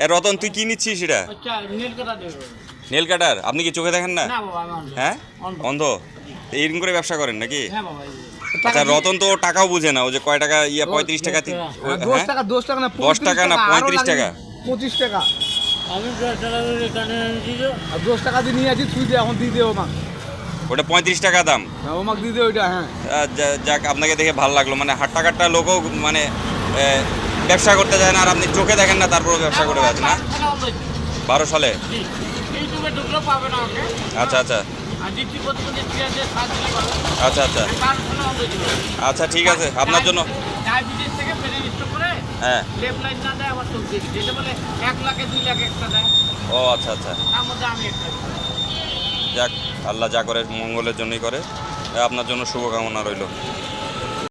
এ রতন, তুই কি নিচ্ছিস সেটা? নেল কাটার। আপনি কি চোখে দেখেন না? হ্যাঁ, অন্ধ। এইরকম করে ব্যবসা করেন নাকি? আচ্ছা, রতন তো টাকাও বুঝে না, ও যে কয় টাকা 35 টাকা, 10 টাকা 10 টাকা না 10 টাকা না 35 টাকা, 25 টাকা। আমি 10 টাকা করে কানে দিল। আর 10 টাকা দিয়ে নিয়ে আছি, তুই দে এখন দিয়ে দে ওমাক। ওটা 35 টাকা দাম। ওমাক দিয়ে দে ওইটা। হ্যাঁ, যাক, আপনাকে দেখে ভালো লাগলো। মানে হাট্টা কাট্টা লোকও মানে ব্যবসা করতে যায় না, আর আপনি চোখে দেখেন না, তারপরেও ব্যবসা করে আছেন না? 12 সালে। ইউটিউবে ঢুকলেও পাবে না ওকে। আচ্ছা আচ্ছা আর দিচ্ছি প্রতিদিন 3000 সাহায্য পাবে। আচ্ছা আচ্ছা আচ্ছা, ঠিক আছে আপনার জন্য। ডায়াবেটিস থেকে ব্রেন স্ট্রোক করে হ্যাঁ। লেফট লাইন না দেয়, আবার চোখ দিয়ে যেটা বলে 1 লাখে 2 লাখ একটা দেয়, ও আচ্ছা আচ্ছা, তার মধ্যে আমি একটা দিই। যাক, আল্লাহ যা করে মঙ্গলের জন্যই করে। আপনার জন্য শুভকামনা রইল।